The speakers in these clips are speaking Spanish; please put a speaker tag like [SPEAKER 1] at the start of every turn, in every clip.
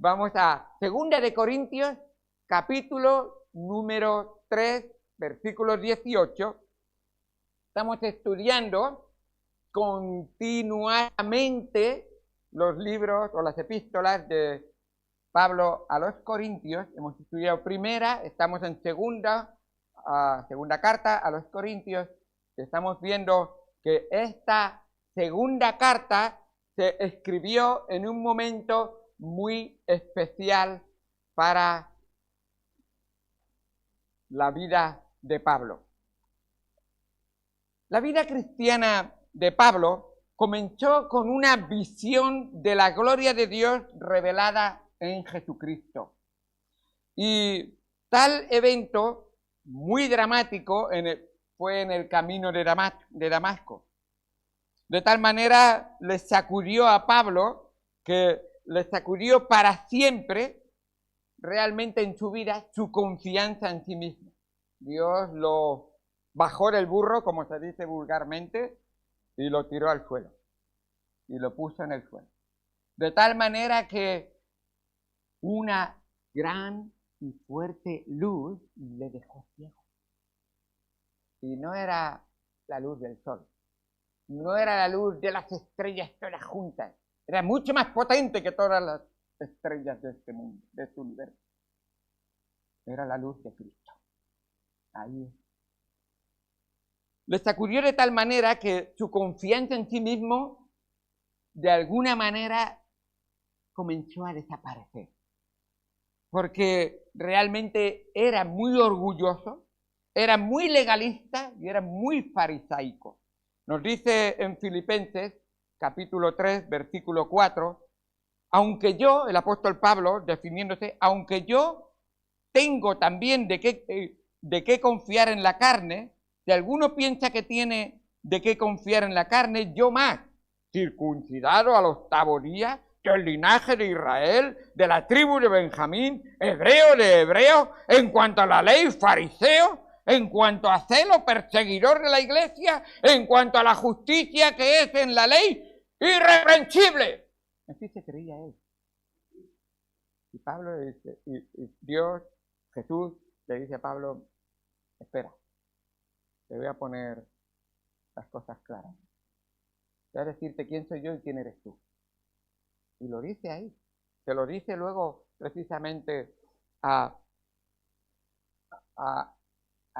[SPEAKER 1] Vamos a 2 de Corintios, capítulo número 3, versículo 18. Estamos estudiando continuamente los libros o las epístolas de Pablo a los Corintios. Hemos estudiado primera, estamos en segunda carta a los Corintios. Estamos viendo que esta segunda carta se escribió en un momento muy especial para la vida de Pablo. La vida cristiana de Pablo comenzó con una visión de la gloria de Dios revelada en Jesucristo. Y tal evento muy dramático fue en el camino de Damasco. De tal manera le sacudió a Pablo que le sacudió para siempre realmente en su vida su confianza en sí mismo. Dios lo bajó del burro, como se dice vulgarmente, y lo tiró al suelo. Y lo puso en el suelo. De tal manera que una gran y fuerte luz le dejó ciego. Y no era la luz del sol. No era la luz de las estrellas todas juntas. Era mucho más potente que todas las estrellas de este mundo, de este universo. Era la luz de Cristo. Ahí. Le sacudió de tal manera que su confianza en sí mismo, de alguna manera, comenzó a desaparecer. Porque realmente era muy orgulloso, era muy legalista y era muy farisaico. Nos dice en Filipenses, capítulo 3, versículo 4, aunque yo, el apóstol Pablo, definiéndose, aunque yo tengo también de qué confiar en la carne, si alguno piensa que tiene de qué confiar en la carne, yo más, circuncidado al 8º día, del linaje de Israel, de la tribu de Benjamín, hebreo de hebreos, en cuanto a la ley, fariseo, en cuanto a celo, perseguidor de la iglesia, en cuanto a la justicia que es en la ley, irreprensible. Así se creía él. Y Pablo dice, y Dios, Jesús, le dice a Pablo, espera, te voy a poner las cosas claras. Voy a decirte quién soy yo y quién eres tú. Y lo dice ahí. Se lo dice luego precisamente a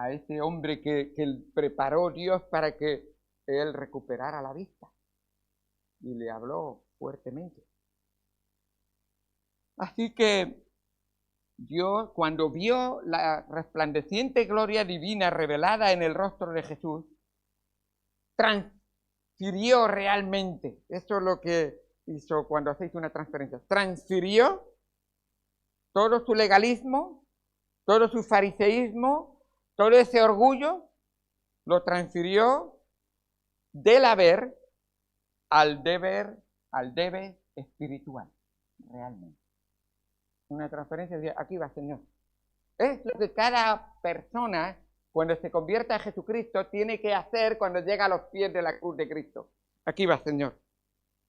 [SPEAKER 1] ese hombre que preparó Dios para que él recuperara la vista. Y le habló fuertemente. Así que Dios, cuando vio la resplandeciente gloria divina revelada en el rostro de Jesús, transfirió realmente, eso es lo que hizo cuando hacéis una transferencia, transfirió todo su legalismo, todo su fariseísmo, todo ese orgullo, lo transfirió del haber al debe espiritual, realmente. Una transferencia de aquí va, Señor. Es lo que cada persona, cuando se convierte a Jesucristo, tiene que hacer cuando llega a los pies de la cruz de Cristo. Aquí va, Señor.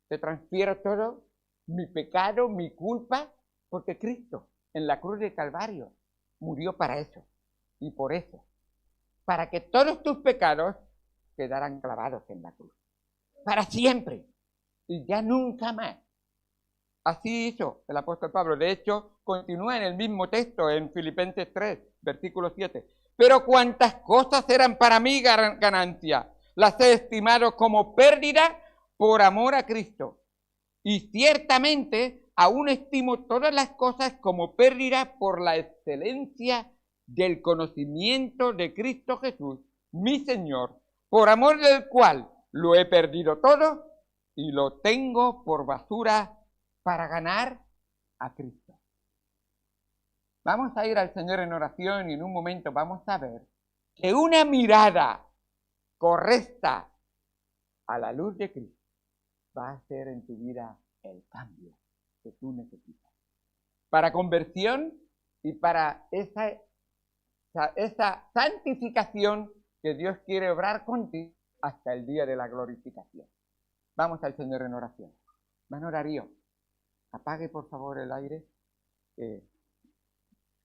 [SPEAKER 1] Te transfiero todo, mi pecado, mi culpa, porque Cristo en la cruz de Calvario murió para eso y por eso, para que todos tus pecados quedaran clavados en la cruz, para siempre y ya nunca más. Así hizo el apóstol Pablo. De hecho, continúa en el mismo texto, en Filipenses 3, versículo 7. Pero cuantas cosas eran para mí ganancia, las he estimado como pérdida por amor a Cristo. Y ciertamente aún estimo todas las cosas como pérdida por la excelencia del conocimiento de Cristo Jesús, mi Señor, por amor del cual lo he perdido todo y lo tengo por basura para ganar a Cristo. Vamos a ir al Señor en oración y en un momento vamos a ver que una mirada correcta a la luz de Cristo va a hacer en tu vida el cambio que tú necesitas. Para conversión y para esa santificación que Dios quiere obrar contigo hasta el día de la glorificación. Vamos al Señor en oración. Hermano Darío, apague por favor el aire.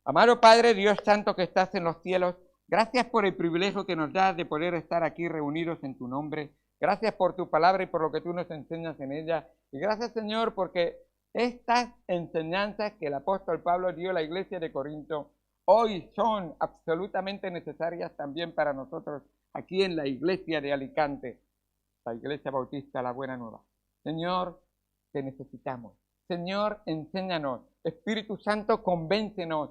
[SPEAKER 1] Amado Padre, Dios santo que estás en los cielos, gracias por el privilegio que nos das de poder estar aquí reunidos en tu nombre. Gracias por tu palabra y por lo que tú nos enseñas en ella. Y gracias, Señor, porque estas enseñanzas que el apóstol Pablo dio a la iglesia de Corinto hoy son absolutamente necesarias también para nosotros aquí en la iglesia de Alicante, la iglesia bautista, la Buena Nueva. Señor, te necesitamos. Señor, enséñanos. Espíritu Santo, convéncenos.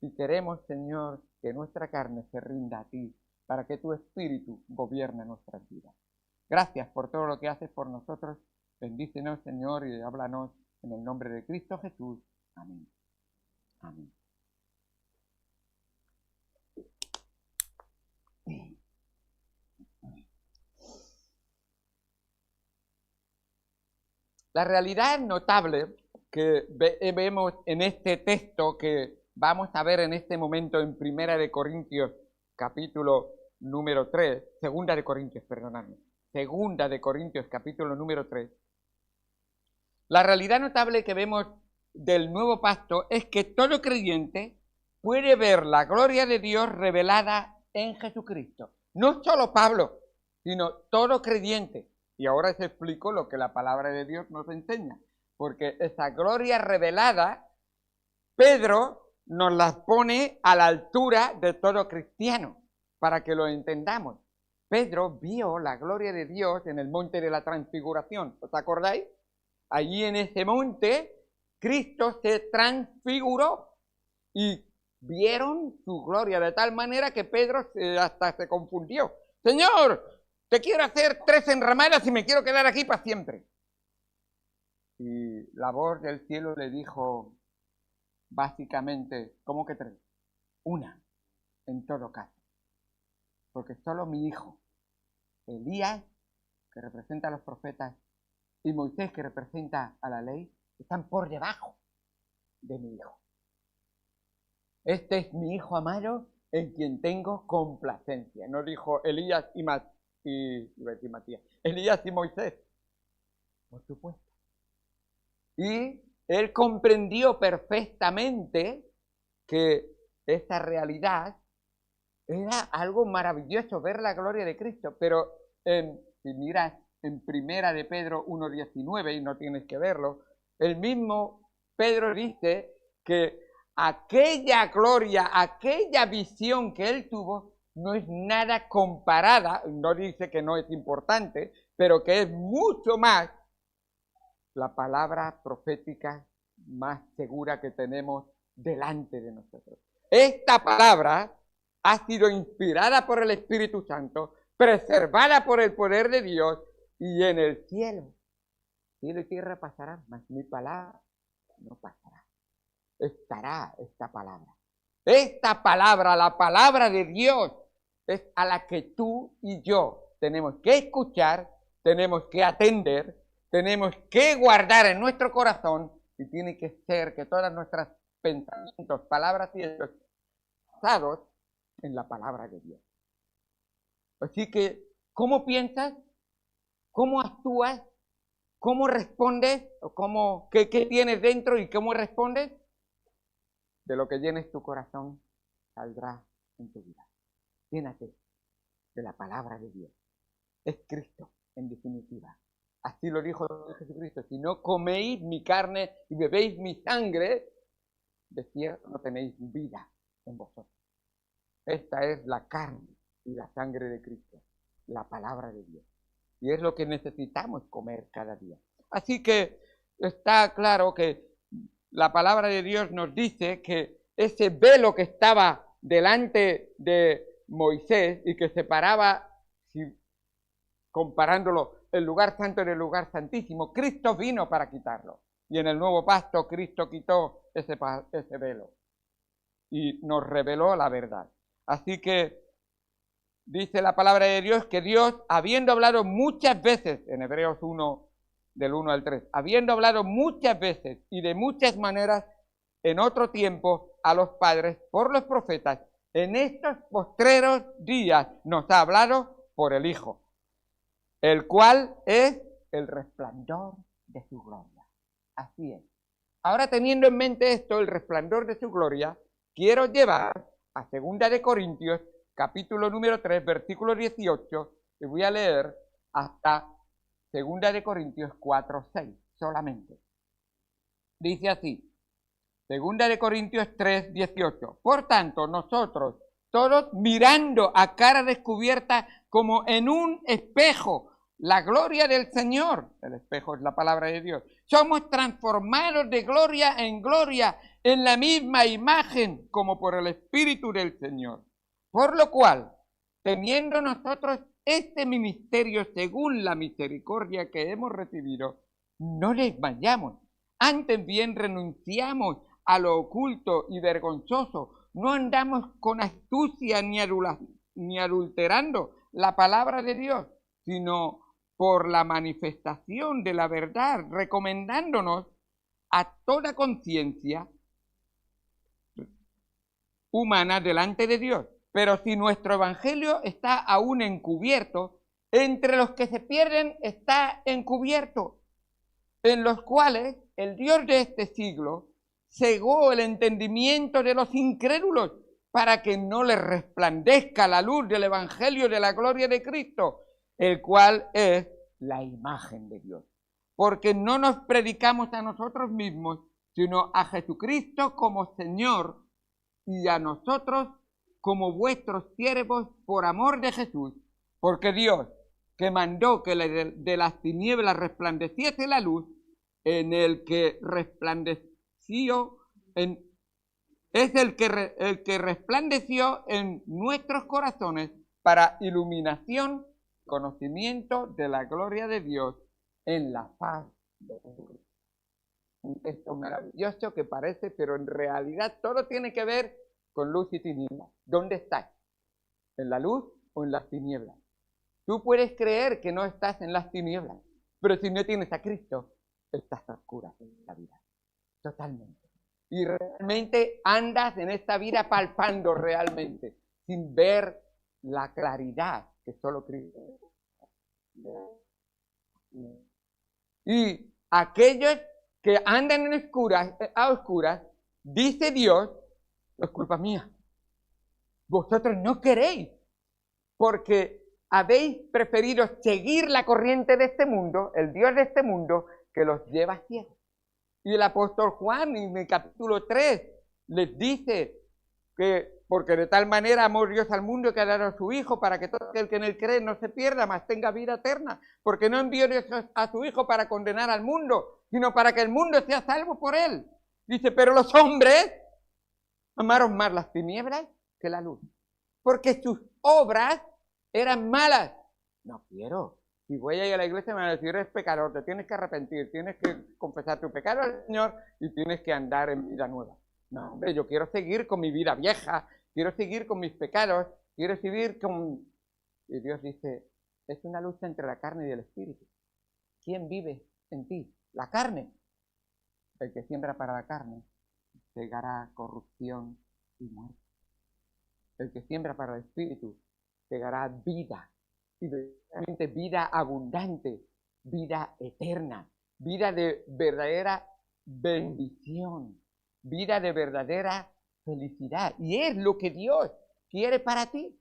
[SPEAKER 1] Y queremos, Señor, que nuestra carne se rinda a ti, para que tu Espíritu gobierne nuestras vidas. Gracias por todo lo que haces por nosotros. Bendícenos, Señor, y háblanos en el nombre de Cristo Jesús. Amén. Amén. La realidad notable que vemos en este texto que vamos a ver en este momento en Primera de Corintios, capítulo número 3, Segunda de Corintios, perdonadme, Segunda de Corintios, capítulo número 3. La realidad notable que vemos del nuevo pacto es que todo creyente puede ver la gloria de Dios revelada en Jesucristo. No solo Pablo, sino todo creyente. Y ahora os explico lo que la palabra de Dios nos enseña. Porque esa gloria revelada, Pedro nos la pone a la altura de todo cristiano, para que lo entendamos. Pedro vio la gloria de Dios en el monte de la transfiguración. ¿Os acordáis? Allí en ese monte, Cristo se transfiguró y vieron su gloria de tal manera que Pedro hasta se confundió. Señor, te quiero hacer 3 enramadas y me quiero quedar aquí para siempre. Y la voz del cielo le dijo, básicamente, ¿cómo que 3? 1, en todo caso. Porque solo mi hijo, Elías, que representa a los profetas, y Moisés, que representa a la ley, están por debajo de mi hijo. Este es mi hijo amado en quien tengo complacencia. No dijo Elías y Matías. Elías y Moisés. Por supuesto. Y él comprendió perfectamente que esta realidad era algo maravilloso, ver la gloria de Cristo. Pero si miras en Primera de Pedro 1:19, y no tienes que verlo, el mismo Pedro dice que aquella gloria, aquella visión que él tuvo, no es nada comparada, no dice que no es importante, pero que es mucho más la palabra profética más segura que tenemos delante de nosotros. Esta palabra ha sido inspirada por el Espíritu Santo, preservada por el poder de Dios, y en el cielo y tierra pasarán, mas mi palabra no pasará. Estará esta palabra. Esta palabra, la palabra de Dios, es a la que tú y yo tenemos que escuchar, tenemos que atender, tenemos que guardar en nuestro corazón, y tiene que ser que todos nuestros pensamientos, palabras y hechos basados en la palabra de Dios. Así que, ¿cómo piensas? ¿Cómo actúas? ¿Cómo respondes? ¿O qué tienes dentro y cómo respondes? De lo que llenes tu corazón saldrá en tu vida. Llénate de la palabra de Dios. Es Cristo, en definitiva. Así lo dijo Jesucristo. Si no coméis mi carne y bebéis mi sangre, de cierto no tenéis vida en vosotros. Esta es la carne y la sangre de Cristo, la palabra de Dios. Y es lo que necesitamos comer cada día. Así que está claro que la palabra de Dios nos dice que ese velo que estaba delante de Moisés y que separaba, comparándolo, el lugar santo del lugar santísimo, Cristo vino para quitarlo. Y en el nuevo pacto Cristo quitó ese velo y nos reveló la verdad. Así que dice la palabra de Dios que Dios, habiendo hablado muchas veces, en Hebreos 1, del 1 al 3, habiendo hablado muchas veces y de muchas maneras en otro tiempo a los padres por los profetas, en estos postreros días nos ha hablado por el Hijo, el cual es el resplandor de su gloria. Así es. Ahora, teniendo en mente esto, el resplandor de su gloria, quiero llevar a 2 de Corintios, capítulo número 3, versículo 18, y voy a leer hasta 2 de Corintios 4, 6, solamente. Dice así, 2 de Corintios 3, 18. Por tanto, nosotros, todos mirando a cara descubierta como en un espejo, la gloria del Señor, el espejo es la palabra de Dios, somos transformados de gloria en gloria en la misma imagen como por el Espíritu del Señor. Por lo cual, teniendo nosotros este ministerio según la misericordia que hemos recibido, no desmayamos, antes bien renunciamos a lo oculto y vergonzoso, no andamos con astucia ni adulterando la palabra de Dios, sino por la manifestación de la verdad, recomendándonos a toda conciencia humana delante de Dios. Pero si nuestro evangelio está aún encubierto, entre los que se pierden está encubierto, en los cuales el Dios de este siglo cegó el entendimiento de los incrédulos para que no les resplandezca la luz del evangelio de la gloria de Cristo, el cual es la imagen de Dios. Porque no nos predicamos a nosotros mismos, sino a Jesucristo como Señor y a nosotros como vuestros siervos por amor de Jesús. Porque Dios, que mandó que de las tinieblas resplandeciese la luz, en el que resplandeció, es el que resplandeció en nuestros corazones para iluminación, conocimiento de la gloria de Dios en la faz de Jesucristo. Un texto maravilloso que parece, pero en realidad todo tiene que ver con luz y tinieblas. ¿Dónde estás? ¿En la luz o en las tinieblas? Tú puedes creer que no estás en las tinieblas, pero si no tienes a Cristo, estás a oscuras en esta vida. Totalmente. Y realmente andas en esta vida palpando realmente, sin ver la claridad que solo Cristo. Y aquellos que andan a oscuras, dice Dios, es culpa mía. Vosotros no queréis, porque habéis preferido seguir la corriente de este mundo, el Dios de este mundo, que los lleva a cielo. Y el apóstol Juan, en el capítulo 3, les dice que, porque de tal manera amó Dios al mundo que ha dado a su Hijo, para que todo aquel que en él cree no se pierda, mas tenga vida eterna. Porque no envió Dios a su Hijo para condenar al mundo, sino para que el mundo sea salvo por él. Dice, pero los hombres amaron más las tinieblas que la luz, porque sus obras eran malas. No quiero. Si voy a ir a la iglesia me van a decir, eres pecador, te tienes que arrepentir, tienes que confesar tu pecado al Señor y tienes que andar en vida nueva. No, hombre, yo quiero seguir con mi vida vieja, quiero seguir con mis pecados, quiero seguir con... Y Dios dice, es una lucha entre la carne y el espíritu. ¿Quién vive en ti? La carne. El que siembra para la carne segará corrupción y muerte. El que siembra para el espíritu segará vida. Y realmente vida abundante, vida eterna, vida de verdadera bendición, vida de verdadera felicidad. Y es lo que Dios quiere para ti.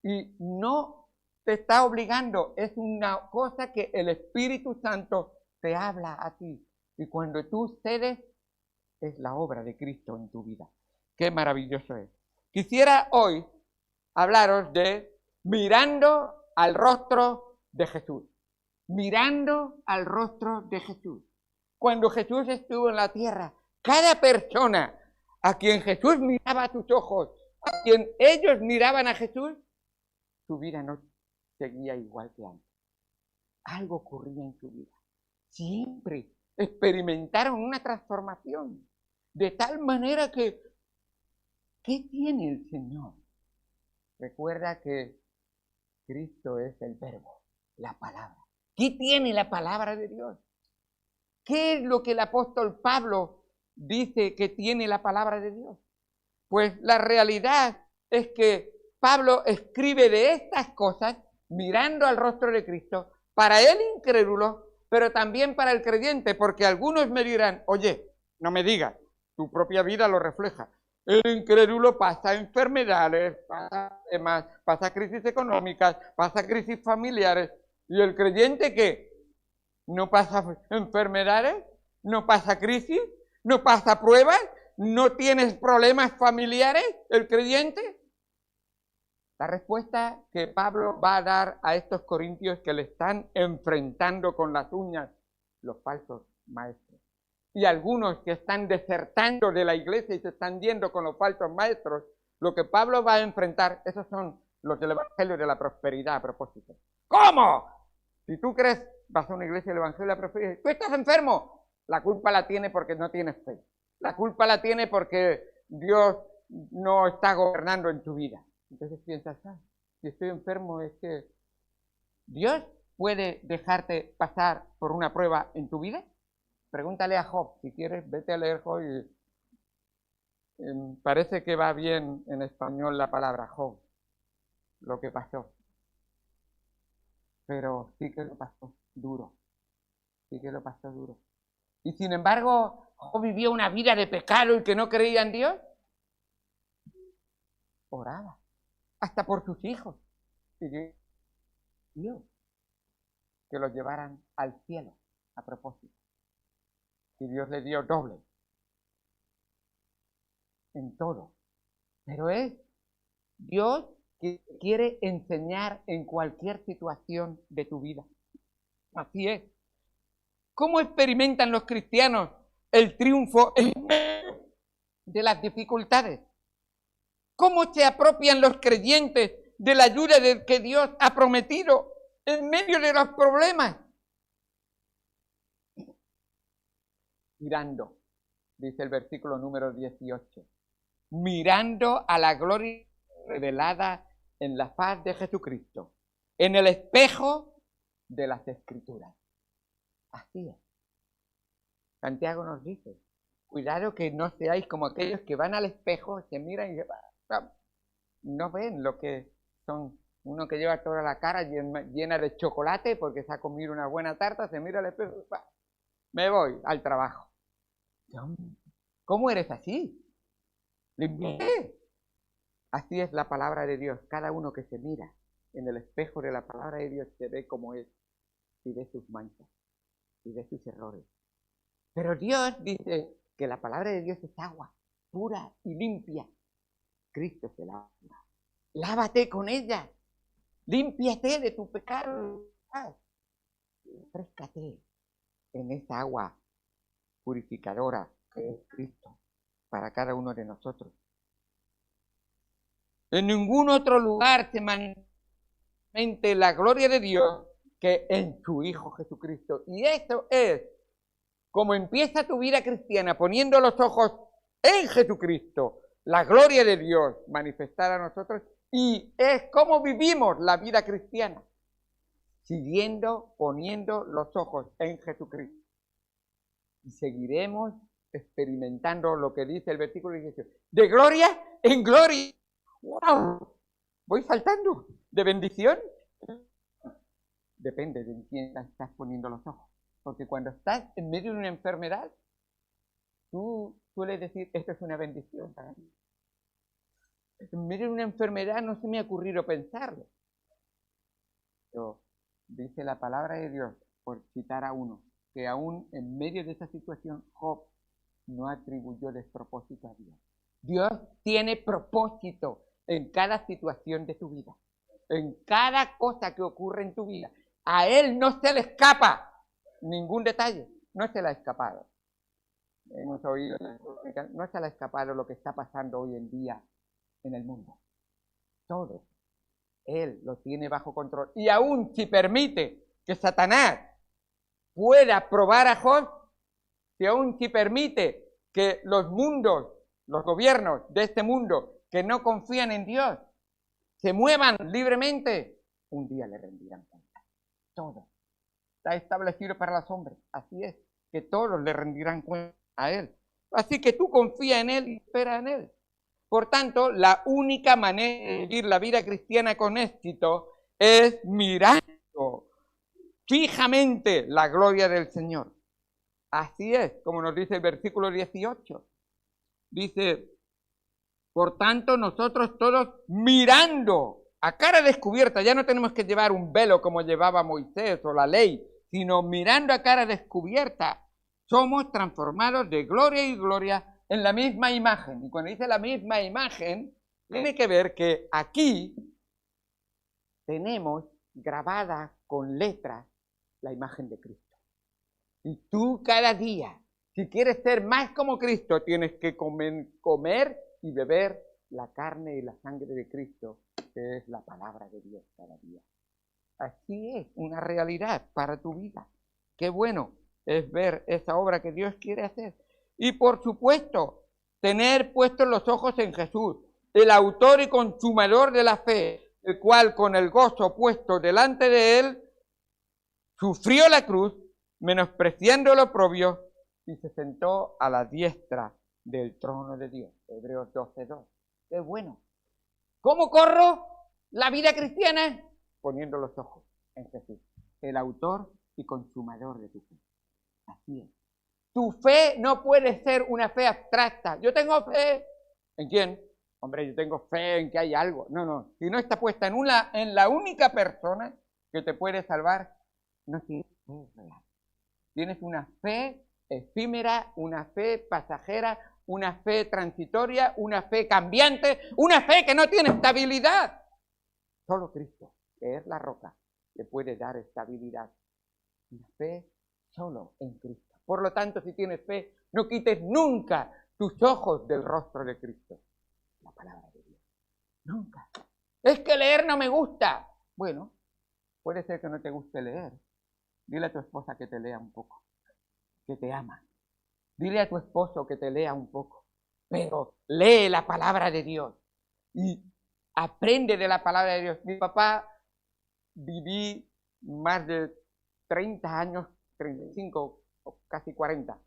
[SPEAKER 1] Y no te está obligando, es una cosa que el Espíritu Santo te habla a ti. Y cuando tú cedes, es la obra de Cristo en tu vida. Qué maravilloso es. Quisiera hoy hablaros de mirando al rostro de Jesús. Mirando al rostro de Jesús. Cuando Jesús estuvo en la tierra, cada persona a quien Jesús miraba a sus ojos, a quien ellos miraban a Jesús, su vida no seguía igual que antes. Algo ocurría en su vida. Siempre experimentaron una transformación. De tal manera que, ¿qué tiene el Señor? Recuerda que Cristo es el verbo, la palabra. ¿Qué tiene la palabra de Dios? ¿Qué es lo que el apóstol Pablo dice que tiene la palabra de Dios? Pues la realidad es que Pablo escribe de estas cosas mirando al rostro de Cristo para el incrédulo, pero también para el creyente, porque algunos me dirán, oye, No me digas, tu propia vida lo refleja. El incrédulo pasa enfermedades, pasa crisis económicas, pasa crisis familiares. ¿Y el creyente qué? ¿No pasa enfermedades? ¿No pasa crisis? ¿No pasa pruebas? ¿No tienes problemas familiares el creyente? La respuesta que Pablo va a dar a estos corintios que le están enfrentando con las uñas los falsos maestros, y algunos que están desertando de la iglesia y se están yendo con los falsos maestros, lo que Pablo va a enfrentar, esos son los del Evangelio de la Prosperidad a propósito. ¿Cómo? Si tú crees, vas a una iglesia del Evangelio de la Prosperidad, tú estás enfermo, la culpa la tiene porque no tienes fe. La culpa la tiene porque Dios no está gobernando en tu vida. Entonces piensas, si estoy enfermo es que Dios puede dejarte pasar por una prueba en tu vida. Pregúntale a Job, si quieres, vete a leer Job. Parece que va bien en español la palabra Job, lo que pasó. Pero sí que lo pasó duro, sí que lo pasó duro. Y sin embargo, Job vivió una vida de pecado y que no creía en Dios. Oraba, hasta por sus hijos. Y Dios, que los llevaran al cielo a propósito. Y Dios le dio doble en todo. Pero es Dios que quiere enseñar en cualquier situación de tu vida. Así es. ¿Cómo experimentan los cristianos el triunfo en medio de las dificultades? ¿Cómo se apropian los creyentes de la ayuda que Dios ha prometido en medio de los problemas? Mirando, dice el versículo número 18, mirando a la gloria revelada en la faz de Jesucristo, en el espejo de las Escrituras. Así es. Santiago nos dice, cuidado que no seáis como aquellos que van al espejo, se miran y no ven lo que son. Uno que lleva toda la cara llena de chocolate porque se ha comido una buena tarta, se mira al espejo y me voy al trabajo. ¿Cómo eres así? Así es la palabra de Dios. Cada uno que se mira en el espejo de la palabra de Dios se ve como es y ve sus manchas y ve sus errores. Pero Dios dice que la palabra de Dios es agua pura y limpia. Cristo es el agua. Lávate con ella. Límpiate de tu pecado. Refréscate en esa agua purificadora que es Cristo para cada uno de nosotros. En ningún otro lugar se manifiesta la gloria de Dios que en su Hijo Jesucristo. Y eso es como empieza tu vida cristiana, poniendo los ojos en Jesucristo, la gloria de Dios manifestada a nosotros, y es como vivimos la vida cristiana, siguiendo, poniendo los ojos en Jesucristo. Y seguiremos experimentando lo que dice el versículo 18, de gloria en gloria. ¡Wow! Voy saltando de bendición. Depende de quién estás poniendo los ojos. Porque cuando estás en medio de una enfermedad, tú sueles decir, esto es una bendición para mí. En medio de una enfermedad no se me ha ocurrido pensarlo. Pero dice la palabra de Dios, por citar a uno, que aún en medio de esa situación, Job no atribuyó despropósito a Dios. Dios tiene propósito en cada situación de tu vida, en cada cosa que ocurre en tu vida. A Él no se le escapa ningún detalle, no se le ha escapado. Hemos oído, no se le ha escapado lo que está pasando hoy en día en el mundo. Todo. Él lo tiene bajo control. Y aún si permite que Satanás pueda probar a Job, si aún si permite que los mundos, los gobiernos de este mundo que no confían en Dios, se muevan libremente, un día le rendirán cuenta. Todo está establecido para los hombres. Así es, que todos le rendirán cuenta a Él. Así que tú confía en Él y espera en Él. Por tanto, la única manera de vivir la vida cristiana con éxito es mirando fijamente la gloria del Señor. Así es, como nos dice el versículo 18. Dice, por tanto, nosotros todos mirando a cara descubierta, ya no tenemos que llevar un velo como llevaba Moisés o la ley, sino mirando a cara descubierta, somos transformados de gloria y gloria en la misma imagen. Y cuando dice la misma imagen, tiene que ver que aquí tenemos grabada con letras la imagen de Cristo. Y tú cada día, si quieres ser más como Cristo, tienes que comer y beber la carne y la sangre de Cristo, que es la palabra de Dios cada día. Así es, una realidad para tu vida. Qué bueno es ver esa obra que Dios quiere hacer. Y por supuesto, tener puestos los ojos en Jesús, el autor y consumador de la fe, el cual con el gozo puesto delante de él, sufrió la cruz, menospreciando el oprobio, y se sentó a la diestra del trono de Dios. Hebreos 12:2. Qué bueno. ¿Cómo corro la vida cristiana? Poniendo los ojos en Jesús, el autor y consumador de tu fe. Así es. Tu fe no puede ser una fe abstracta. Yo tengo fe. ¿En quién? Hombre, yo tengo fe en que hay algo. No, no. Si no está puesta en la única persona que te puede salvar, no tienes fe real. Tienes una fe efímera, una fe pasajera, una fe transitoria, una fe cambiante, una fe que no tiene estabilidad. Solo Cristo, que es la roca, le puede dar estabilidad. Una fe solo en Cristo. Por lo tanto, si tienes fe, no quites nunca tus ojos del rostro de Cristo. La palabra de Dios. Nunca. Es que leer no me gusta. Bueno, puede ser que no te guste leer. Dile a tu esposa que te lea un poco, que te ama. Dile a tu esposo que te lea un poco. Pero lee la palabra de Dios y aprende de la palabra de Dios. Mi papá, viví más de 30 años, 35 o casi 40,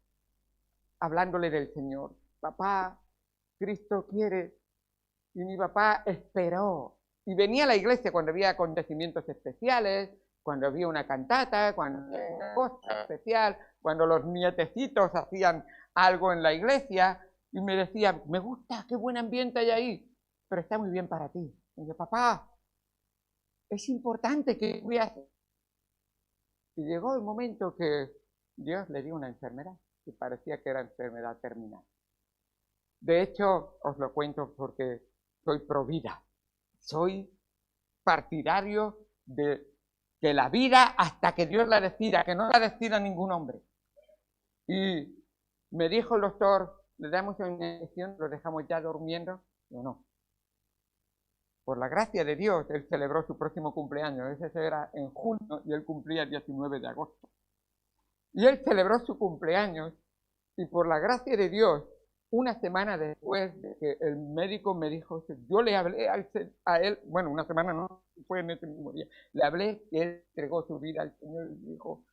[SPEAKER 1] hablándole del Señor. Papá, Cristo quiere. Y mi papá esperó. Y venía a la iglesia cuando había acontecimientos especiales, cuando había una cantata, cuando había una cosa especial, cuando los nietecitos hacían algo en la iglesia, y me decía, me gusta, qué buen ambiente hay ahí, pero está muy bien para ti. Y yo, papá, es importante que voy a hacer. Y llegó el momento que Dios le dio una enfermedad, que parecía que era enfermedad terminal. De hecho, os lo cuento porque soy pro vida. Soy partidario de que la vida hasta que Dios la decida, que no la decida ningún hombre. Y me dijo el doctor, le damos una inyección, lo dejamos ya durmiendo. Yo no. Por la gracia de Dios, él celebró su próximo cumpleaños. Ese era en junio y él cumplía el 19 de agosto. Y él celebró su cumpleaños y por la gracia de Dios, una semana después de que el médico me dijo, yo le hablé a él, bueno, una semana no, fue en ese mismo día, le hablé y él entregó su vida al Señor y dijo,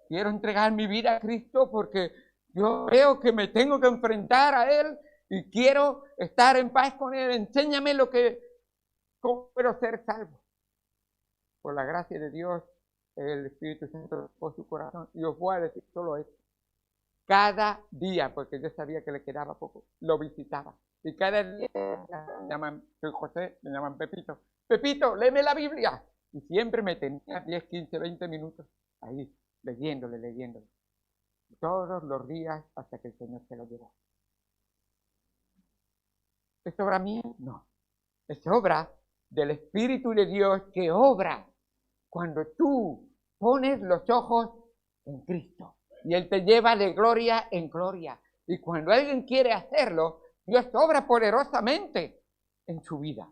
[SPEAKER 1] quiero entregar mi vida a Cristo porque yo veo que me tengo que enfrentar a Él y quiero estar en paz con Él, enséñame cómo puedo ser salvo. Por la gracia de Dios, el Espíritu Santo tocó su corazón y os voy a decir solo esto. Cada día, porque yo sabía que le quedaba poco, lo visitaba. Y cada día me llaman, soy José, me llaman Pepito. Pepito, léeme la Biblia. Y siempre me tenía 10, 15, 20 minutos ahí, leyéndole. Todos los días hasta que el Señor se lo llevó. ¿Es obra mía? No. Es obra del Espíritu de Dios que obra cuando tú pones los ojos en Cristo. Y Él te lleva de gloria en gloria. Y cuando alguien quiere hacerlo, Dios obra poderosamente en su vida.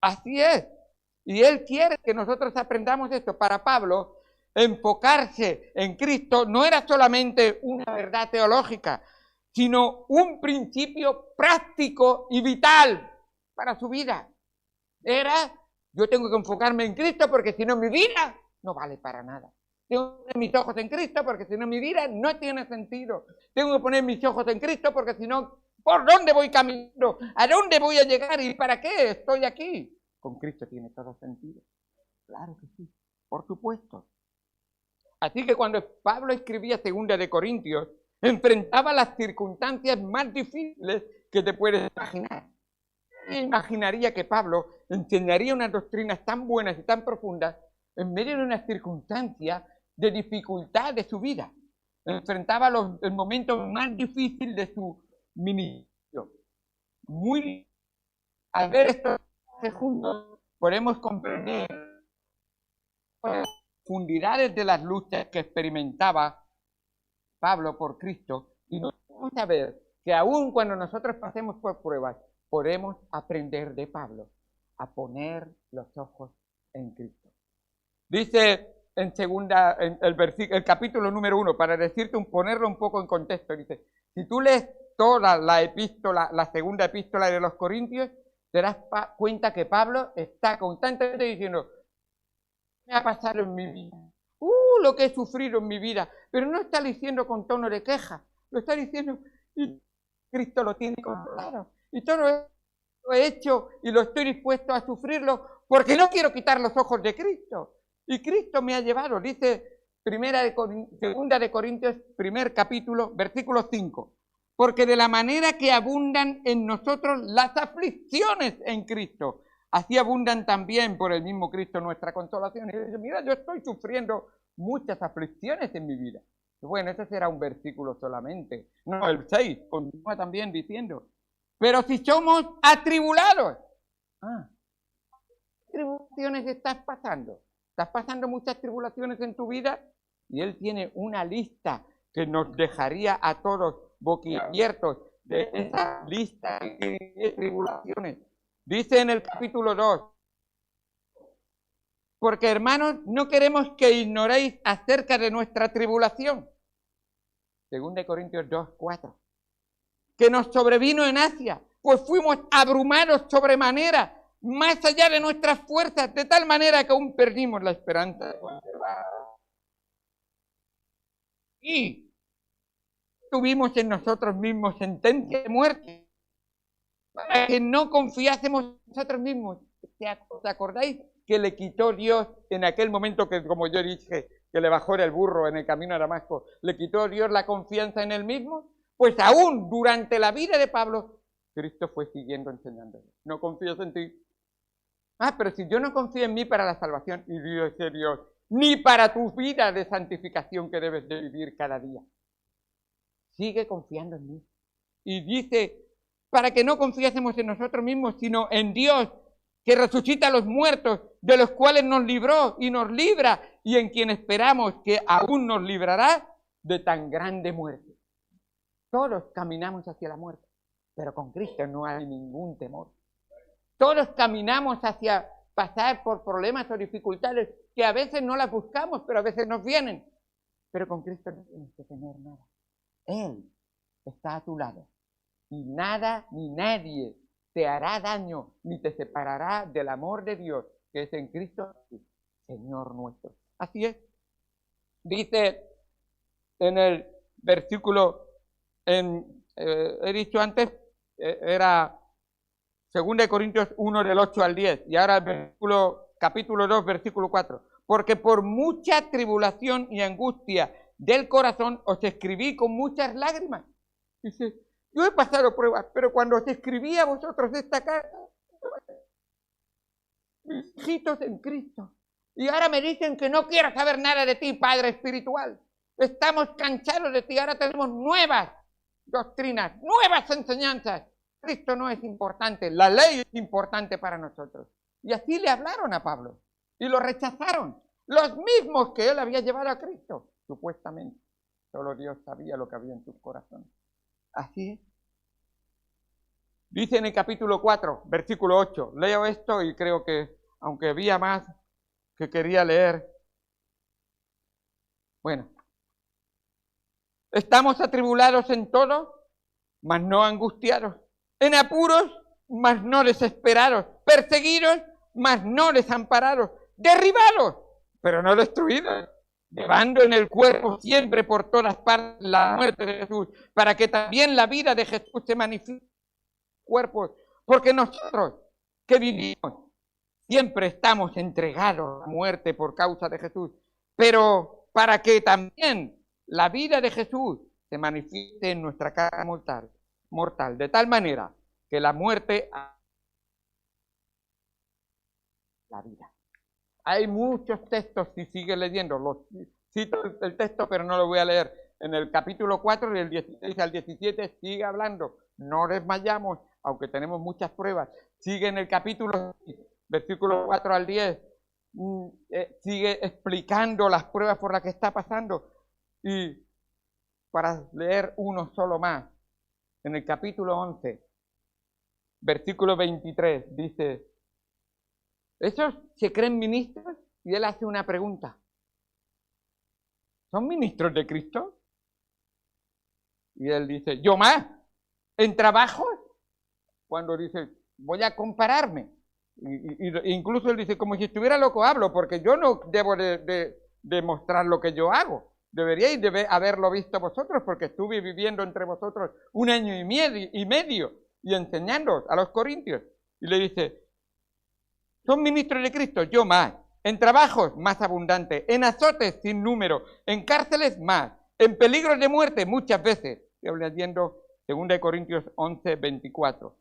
[SPEAKER 1] Así es. Y Él quiere que nosotros aprendamos esto. Para Pablo, enfocarse en Cristo no era solamente una verdad teológica, sino un principio práctico y vital para su vida. Era, yo tengo que enfocarme en Cristo porque si no mi vida no vale para nada. Tengo que poner mis ojos en Cristo porque si no mi vida no tiene sentido. Tengo que poner mis ojos en Cristo porque si no, ¿por dónde voy caminando? ¿A dónde voy a llegar? ¿Y para qué estoy aquí? Con Cristo tiene todo sentido. Claro que sí, por supuesto. Así que cuando Pablo escribía 2 de Corintios, enfrentaba las circunstancias más difíciles que te puedes imaginar. Imaginaría que Pablo enseñaría unas doctrinas tan buenas y tan profundas en medio de una circunstancia de dificultad de su vida. Enfrentaba el momento más difícil de su ministerio. Al ver esto juntos, podemos comprender las profundidades de las luchas que experimentaba Pablo por Cristo, y nos vamos a ver que aun cuando nosotros pasemos por pruebas, podemos aprender de Pablo a poner los ojos en Cristo. Dice en el capítulo número 1, para decirte, ponerlo un poco en contexto, dice, si tú lees toda la segunda epístola de los Corintios, te das cuenta que Pablo está constantemente diciendo, ¿qué me ha pasado en mi vida? Lo que he sufrido en mi vida, pero no está diciendo con tono de queja, lo está diciendo, y Cristo lo tiene controlado, y todo esto lo he hecho y lo estoy dispuesto a sufrirlo porque no quiero quitar los ojos de Cristo. Y Cristo me ha llevado, dice 2 de Corintios, primer capítulo, versículo 5. Porque de la manera que abundan en nosotros las aflicciones en Cristo, así abundan también por el mismo Cristo nuestra consolación. Y dice, mira, yo estoy sufriendo muchas aflicciones en mi vida. Bueno, ese será un versículo solamente. No, el 6 continúa también diciendo, pero si somos atribulados. ¿Qué tribulaciones estás pasando? ¿Estás pasando muchas tribulaciones en tu vida? Y él tiene una lista que nos dejaría a todos boquiabiertos de esa lista de tribulaciones. Dice en el capítulo 2, porque hermanos, no queremos que ignoréis acerca de nuestra tribulación. 2 de Corintios 2, 4. Que nos sobrevino en Asia, pues fuimos abrumados sobremanera, más allá de nuestras fuerzas, de tal manera que aún perdimos la esperanza de conservar. Y tuvimos en nosotros mismos sentencia de muerte, para que no confiásemos en nosotros mismos. ¿Os acordáis que le quitó Dios en aquel momento que, como yo dije, que le bajó el burro en el camino a Damasco, le quitó Dios la confianza en él mismo? Pues aún durante la vida de Pablo, Cristo fue siguiendo enseñándole. No confías en ti. Pero si yo no confío en mí para la salvación, y Dios es Dios, ni para tu vida de santificación que debes de vivir cada día. Sigue confiando en mí. Y dice, para que no confiásemos en nosotros mismos, sino en Dios, que resucita a los muertos, de los cuales nos libró y nos libra, y en quien esperamos que aún nos librará de tan grande muerte. Todos caminamos hacia la muerte, pero con Cristo no hay ningún temor. Todos caminamos hacia pasar por problemas o dificultades que a veces no las buscamos, pero a veces nos vienen. Pero con Cristo no tienes que tener nada. Él está a tu lado. Y nada ni nadie te hará daño ni te separará del amor de Dios que es en Cristo, Señor nuestro. Así es. Dice en el versículo, he dicho antes, era 2 de Corintios 1 del 8 al 10, y ahora el capítulo 2, versículo 4. Porque por mucha tribulación y angustia del corazón os escribí con muchas lágrimas. Dice, yo he pasado pruebas, pero cuando os escribí a vosotros esta carta, mis hijitos en Cristo, y ahora me dicen que no quiero saber nada de ti, Padre espiritual. Estamos cansados de ti, ahora tenemos nuevas doctrinas, nuevas enseñanzas. Cristo no es importante, la ley es importante para nosotros. Y así le hablaron a Pablo, y lo rechazaron, los mismos que él había llevado a Cristo, supuestamente. Solo Dios sabía lo que había en sus corazones. Así es. Dice en el capítulo 4, versículo 8, leo esto y creo que, aunque había más que quería leer, bueno, estamos atribulados en todo, mas no angustiados, en apuros, mas no desesperados, perseguidos, mas no desamparados, derribados, pero no destruidos, llevando en el cuerpo siempre por todas partes la muerte de Jesús, para que también la vida de Jesús se manifieste en los cuerpos, porque nosotros que vivimos siempre estamos entregados a la muerte por causa de Jesús, pero para que también la vida de Jesús se manifieste en nuestra carne mortal, de tal manera que la muerte la vida. Hay muchos textos, si sigue leyendo, cito el texto, pero no lo voy a leer. En el capítulo 4, del 16 al 17, sigue hablando. No desmayamos, aunque tenemos muchas pruebas. Sigue en el capítulo, versículo 4 al 10, sigue explicando las pruebas por las que está pasando. Y para leer uno solo más, en el capítulo 11, versículo 23, dice: esos se creen ministros, y él hace una pregunta. ¿Son ministros de Cristo? Y él dice: yo más, en trabajos. Cuando dice: voy a compararme. Incluso él dice: como si estuviera loco hablo, porque yo no debo de mostrar lo que yo hago. Deberíais de haberlo visto vosotros, porque estuve viviendo entre vosotros 1 año y medio y enseñándoos a los corintios. Y le dice: son ministros de Cristo, yo más. En trabajos, más abundante. En azotes, sin número. En cárceles, más. En peligros de muerte, muchas veces. Estoy leyendo 2 Corintios 11, 24.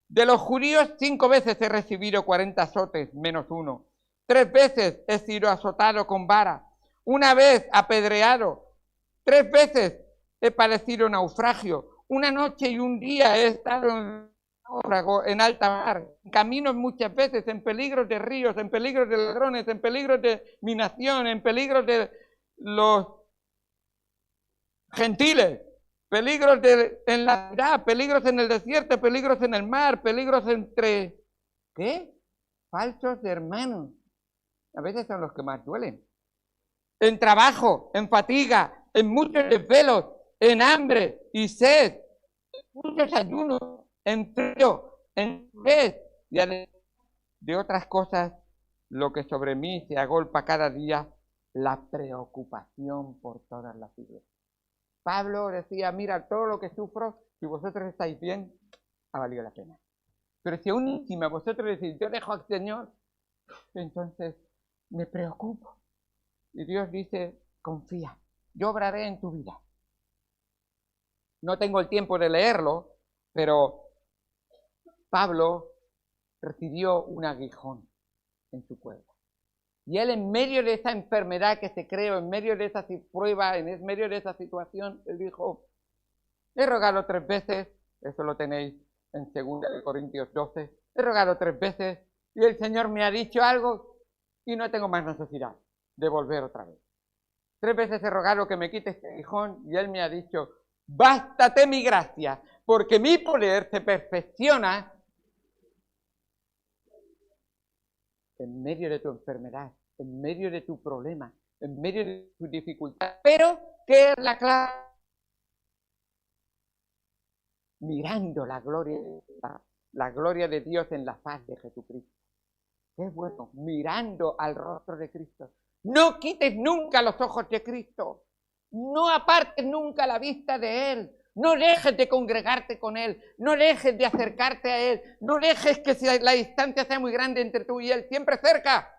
[SPEAKER 1] De los judíos, 5 veces he recibido 40 azotes, menos 1. 3 veces he sido azotado con vara. 1 vez apedreado. 3 veces he padecido naufragio. 1 noche y 1 día he estado en alta mar, en caminos muchas veces, en peligros de ríos, en peligros de ladrones, en peligros de mi nación, en peligros de los gentiles, peligros en la ciudad, peligros en el desierto, peligros en el mar, peligros entre, ¿qué? Falsos hermanos. A veces son los que más duelen. En trabajo, en fatiga, en muchos desvelos, en hambre y sed, en muchos ayunos, en frío, en sed, y de otras cosas, lo que sobre mí se agolpa cada día, la preocupación por todas las iglesias. Pablo decía: mira, todo lo que sufro, si vosotros estáis bien, ha valido la pena. Pero si aún encima vosotros decís: yo dejo al Señor, entonces me preocupo. Y Dios dice: confía, yo obraré en tu vida. No tengo el tiempo de leerlo, pero Pablo recibió un aguijón en su cuerpo. Y él, en medio de esa enfermedad que se creó, en medio de esa prueba, en medio de esa situación, él dijo: he rogado 3 veces, eso lo tenéis en 2 Corintios 12, he rogado 3 veces y el Señor me ha dicho algo y no tengo más necesidad de volver otra vez. 3 veces he rogado que me quite este aguijón y él me ha dicho: bástate mi gracia, porque mi poder se perfecciona en medio de tu enfermedad, en medio de tu problema, en medio de tu dificultad. Pero, ¿qué es la clave? Mirando la gloria de Dios en la faz de Jesucristo. Qué bueno, mirando al rostro de Cristo. No quites nunca los ojos de Cristo. No apartes nunca la vista de Él. No dejes de congregarte con Él, no dejes de acercarte a Él, no dejes que la distancia sea muy grande entre tú y Él, siempre cerca.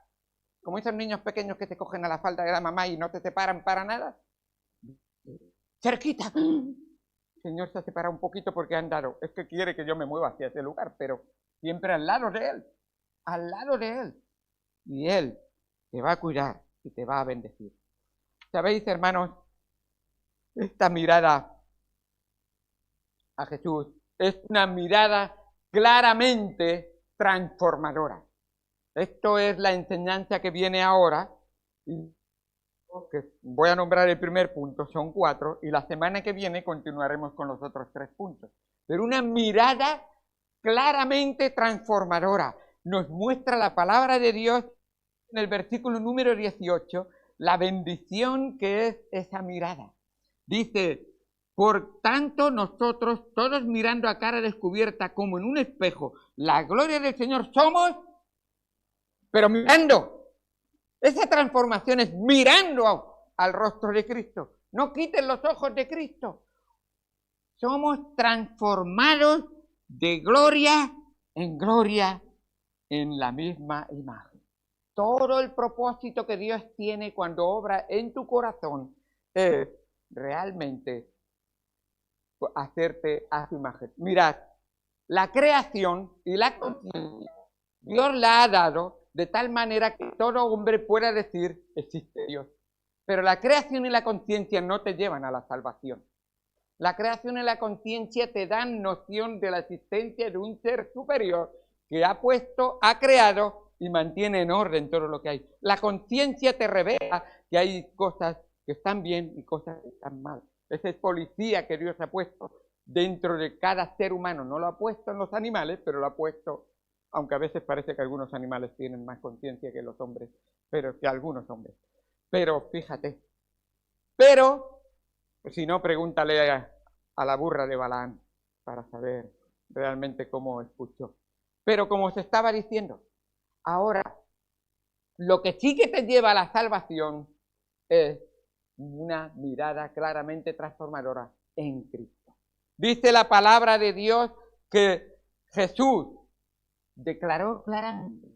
[SPEAKER 1] Como esos niños pequeños que te cogen a la falda de la mamá y no te separan para nada. Cerquita. El Señor se ha separado un poquito porque ha andado. Es que quiere que yo me mueva hacia ese lugar, pero siempre al lado de Él. Al lado de Él. Y Él te va a cuidar y te va a bendecir. ¿Sabéis, hermanos? Esta mirada a Jesús es una mirada claramente transformadora. Esto es la enseñanza que viene ahora, y que voy a nombrar el primer punto, son 4, y la semana que viene continuaremos con los otros 3 puntos. Pero una mirada claramente transformadora. Nos muestra la palabra de Dios en el versículo número 18, la bendición que es esa mirada. Dice: por tanto, nosotros, todos mirando a cara descubierta como en un espejo la gloria del Señor, somos, pero mirando. Esa transformación es mirando al rostro de Cristo. No quiten los ojos de Cristo. Somos transformados de gloria en la misma imagen. todo el propósito que Dios tiene cuando obra en tu corazón es realmente hacerte a su imagen. Mirad, la creación y la conciencia, Dios la ha dado de tal manera que todo hombre pueda decir, existe Dios. Pero la creación y la conciencia no te llevan a la salvación. La creación y la conciencia te dan noción de la existencia de un ser superior que ha creado y mantiene en orden todo lo que hay. La conciencia te revela que hay cosas que están bien y cosas que están mal. Ese policía que Dios ha puesto dentro de cada ser humano. No lo ha puesto en los animales, pero lo ha puesto, aunque a veces parece que algunos animales tienen más conciencia que los hombres, pero que algunos hombres. Pero fíjate, si no, pregúntale a la burra de Balaam para saber realmente cómo escuchó. Pero como os estaba diciendo, ahora lo que sí que te lleva a la salvación es una mirada claramente transformadora en Cristo. Dice la palabra de Dios que Jesús declaró claramente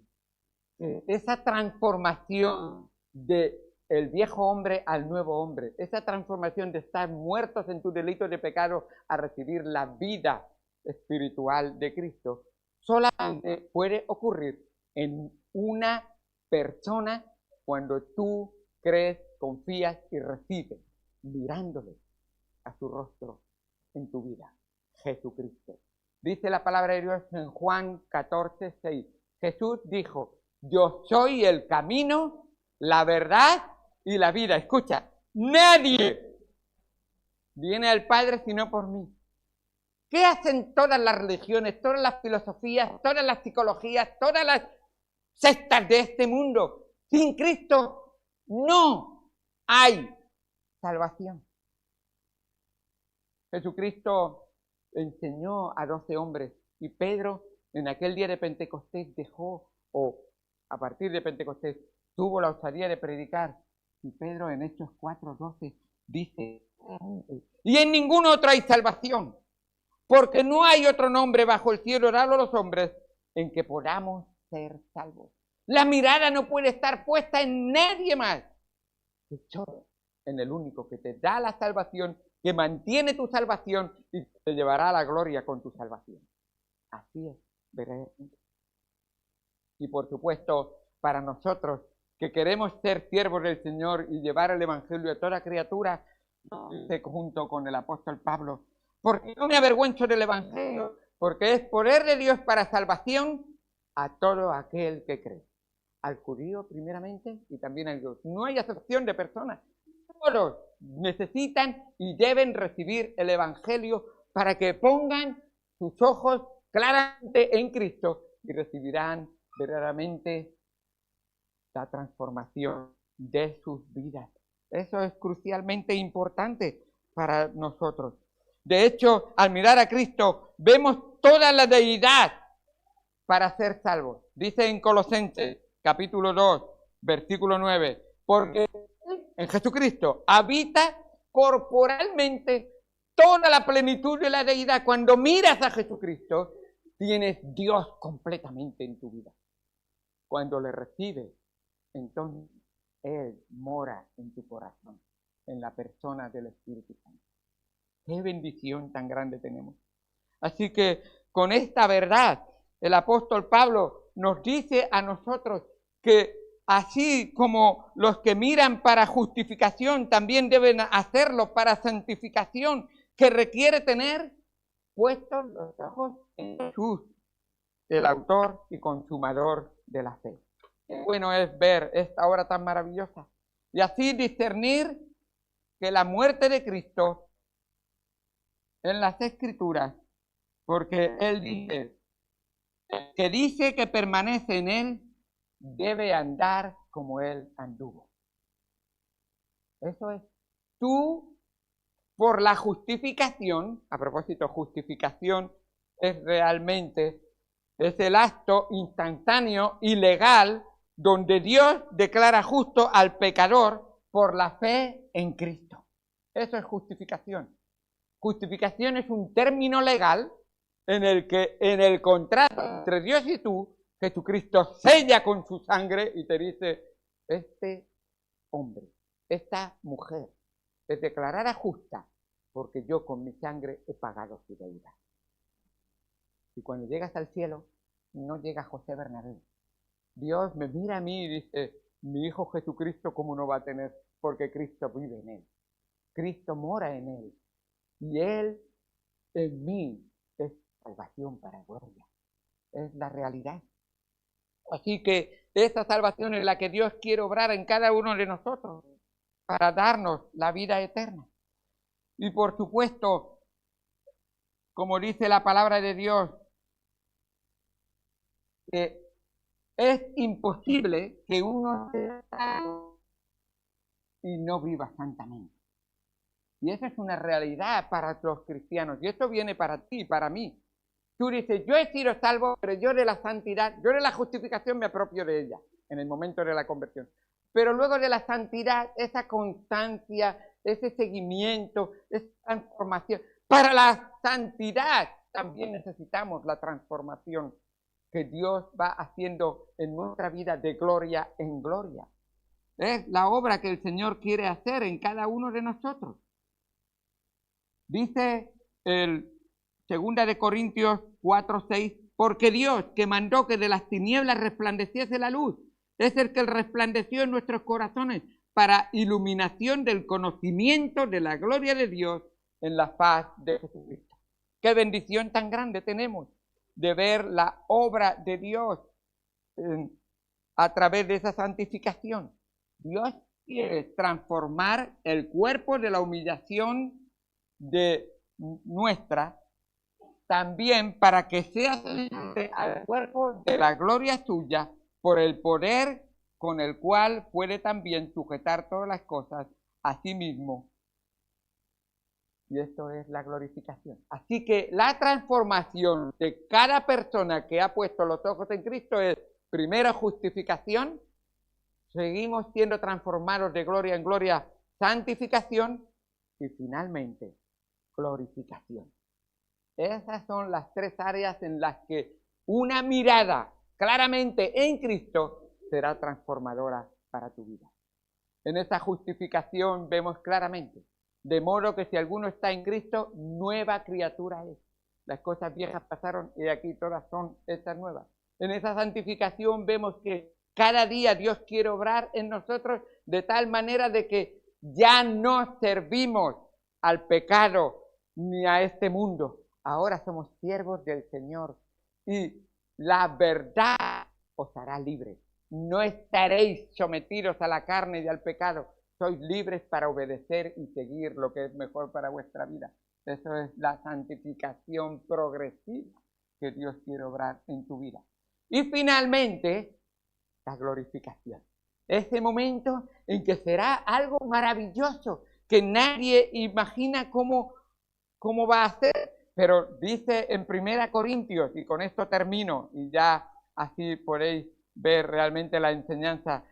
[SPEAKER 1] que esa transformación del viejo hombre al nuevo hombre, esa transformación de estar muertos en tus delitos de pecado a recibir la vida espiritual de Cristo, solamente puede ocurrir en una persona cuando tú crees, confías y recibes, mirándole a su rostro en tu vida, Jesucristo. Dice la palabra de Dios en Juan 14:6. Jesús dijo, yo soy el camino, la verdad y la vida. Escucha, nadie viene al Padre sino por mí. ¿Qué hacen todas las religiones, todas las filosofías, todas las psicologías, todas las sectas de este mundo? Sin Cristo no hay salvación. Jesucristo enseñó a 12 hombres y Pedro en aquel día de Pentecostés a partir de Pentecostés, tuvo la osadía de predicar. Y Pedro en Hechos 4:12 dice, y en ningún otro hay salvación, porque no hay otro nombre bajo el cielo dado a los hombres en que podamos ser salvos. La mirada no puede estar puesta en nadie más que solo en el único que te da la salvación, que mantiene tu salvación y te llevará a la gloria con tu salvación. Así es, veré. Y por supuesto, para nosotros que queremos ser siervos del Señor y llevar el Evangelio a toda criatura, junto con el apóstol Pablo, porque no me avergüenzo del Evangelio, porque es poder de Dios para salvación a todo aquel que cree. Al judío primeramente y también al griego. No hay acepción de personas. Todos necesitan y deben recibir el Evangelio para que pongan sus ojos claramente en Cristo y recibirán verdaderamente la transformación de sus vidas. Eso es crucialmente importante para nosotros. De hecho, al mirar a Cristo, vemos toda la deidad para ser salvos. Dice en Colosenses, capítulo 2, versículo 9, porque en Jesucristo habita corporalmente toda la plenitud de la deidad. Cuando miras a Jesucristo, tienes Dios completamente en tu vida. Cuando le recibes, entonces Él mora en tu corazón, en la persona del Espíritu Santo. ¡Qué bendición tan grande tenemos! Así que con esta verdad, el apóstol Pablo nos dice a nosotros que así como los que miran para justificación también deben hacerlo para santificación, que requiere tener puestos los ojos en Jesús, el autor y consumador de la fe. Qué bueno es ver esta obra tan maravillosa y así discernir que la muerte de Cristo en las Escrituras, porque Él dice que permanece en Él, debe andar como Él anduvo. Eso es. Tú, por la justificación, a propósito, justificación es el acto instantáneo y legal donde Dios declara justo al pecador por la fe en Cristo. Eso es justificación. Justificación es un término legal en el que en el contrato entre Dios y tú Jesucristo sella con su sangre y te dice, este hombre, esta mujer es declarada justa porque yo con mi sangre he pagado su deuda. Y cuando llegas al cielo, no llega José Bernabé. Dios me mira a mí y dice, mi hijo Jesucristo, ¿cómo no va a tener? Porque Cristo vive en él. Cristo mora en él. Y él en mí es salvación para gloria. Es la realidad. Así que esta salvación es la que Dios quiere obrar en cada uno de nosotros para darnos la vida eterna. Y por supuesto, como dice la palabra de Dios, es imposible que uno sea salvo y no viva santamente. Y esa es una realidad para los cristianos. Y esto viene para ti, para mí. Tú dices, yo he sido salvo, pero yo de la santidad, yo de la justificación me apropio de ella en el momento de la conversión. Pero luego de la santidad, esa constancia, ese seguimiento, esa transformación. Para la santidad también necesitamos la transformación que Dios va haciendo en nuestra vida de gloria en gloria. Es la obra que el Señor quiere hacer en cada uno de nosotros. Dice el 2 de Corintios 4:6, porque Dios, que mandó que de las tinieblas resplandeciese la luz, es el que resplandeció en nuestros corazones para iluminación del conocimiento de la gloria de Dios en la faz de Jesucristo. Qué bendición tan grande tenemos de ver la obra de Dios a través de esa santificación. Dios quiere transformar el cuerpo de la humillación de nuestra, también para que sea semejante al cuerpo de la gloria suya, por el poder con el cual puede también sujetar todas las cosas a sí mismo. Y esto es la glorificación. Así que la transformación de cada persona que ha puesto los ojos en Cristo es, primero, justificación, seguimos siendo transformados de gloria en gloria, santificación, y finalmente, glorificación. Esas son las tres áreas en las que una mirada claramente en Cristo será transformadora para tu vida. En esa justificación vemos claramente, de modo que si alguno está en Cristo, nueva criatura es. Las cosas viejas pasaron y aquí todas son hechas nuevas. En esa santificación vemos que cada día Dios quiere obrar en nosotros de tal manera de que ya no servimos al pecado ni a este mundo. Ahora somos siervos del Señor y la verdad os hará libres. No estaréis sometidos a la carne y al pecado. Sois libres para obedecer y seguir lo que es mejor para vuestra vida. Eso es la santificación progresiva que Dios quiere obrar en tu vida. Y finalmente, la glorificación. Ese momento en que será algo maravilloso, que nadie imagina cómo va a ser. Pero dice en 1 Corintios, y con esto termino, y ya así podéis ver realmente la enseñanza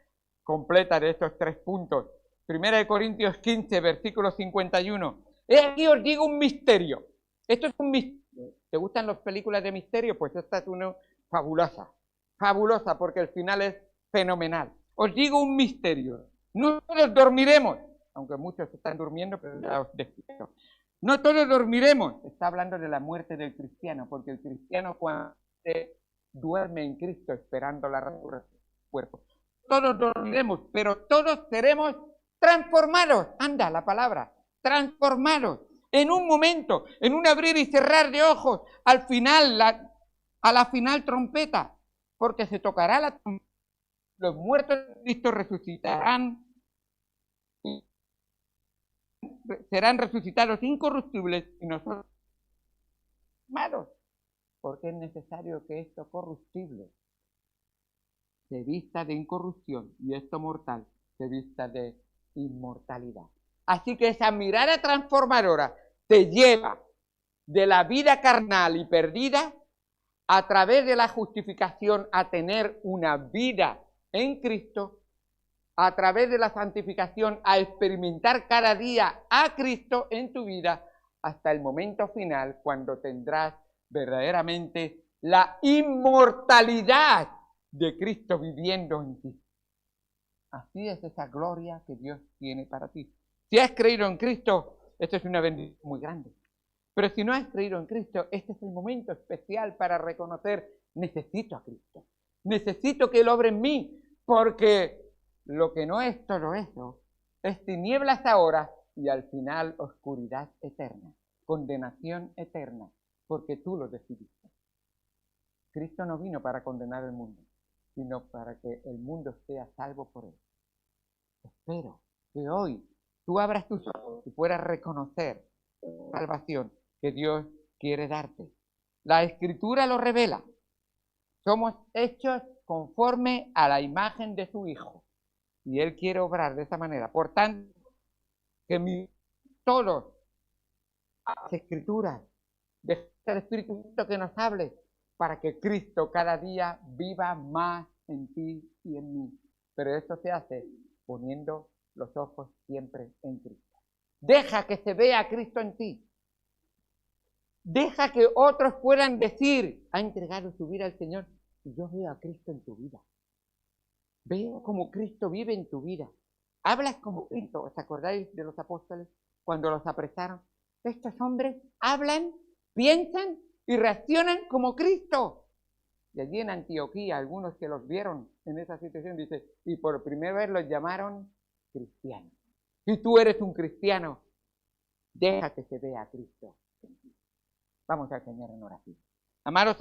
[SPEAKER 1] completa de estos 3 puntos. 1 Corintios 15, versículo 51. Aquí os digo un misterio. Esto es un misterio. ¿Te gustan las películas de misterio? Pues esta es una fabulosa. Fabulosa porque el final es fenomenal. Os digo un misterio. No todos dormiremos, aunque muchos están durmiendo, pero ya os despierto. No todos dormiremos. Está hablando de la muerte del cristiano, porque el cristiano cuando duerme en Cristo esperando la resurrección del cuerpo. Todos dormiremos, pero todos seremos transformados. Anda la palabra, transformados. En un momento, en un abrir y cerrar de ojos, al final, a la final trompeta, porque se tocará la trompeta. Los muertos de Cristo resucitarán, serán resucitados incorruptibles y nosotros malos, porque es necesario que esto corruptible se vista de incorrupción y esto mortal se vista de inmortalidad. Así que esa mirada transformadora te lleva de la vida carnal y perdida a través de la justificación a tener una vida en Cristo, a través de la santificación a experimentar cada día a Cristo en tu vida hasta el momento final cuando tendrás verdaderamente la inmortalidad de Cristo viviendo en ti. Así es esa gloria que Dios tiene para ti. Si has creído en Cristo, esto es una bendición muy grande. Pero si no has creído en Cristo, este es el momento especial para reconocer, necesito a Cristo. Necesito que Él obre en mí, porque lo que no es todo eso es tinieblas ahora y al final oscuridad eterna, condenación eterna, porque tú lo decidiste. Cristo no vino para condenar el mundo, sino para que el mundo sea salvo por Él. Espero que hoy tú abras tus ojos y puedas reconocer la salvación que Dios quiere darte. La Escritura lo revela. Somos hechos conforme a la imagen de su Hijo. Y Él quiere obrar de esa manera. Por tanto, que todas las Escrituras, deje el Espíritu Santo que nos hable para que Cristo cada día viva más en ti y en mí. Pero esto se hace poniendo los ojos siempre en Cristo. Deja que se vea a Cristo en ti. Deja que otros puedan decir, ha entregado su vida al Señor y yo veo a Cristo en tu vida. Veo como Cristo vive en tu vida. Hablas como Cristo. ¿Os acordáis de los apóstoles cuando los apresaron? Estos hombres hablan, piensan y reaccionan como Cristo. Y allí en Antioquía, algunos que los vieron en esa situación, dice, y por primera vez los llamaron cristianos. Si tú eres un cristiano, deja que se vea a Cristo. Vamos al Señor en oración. Amados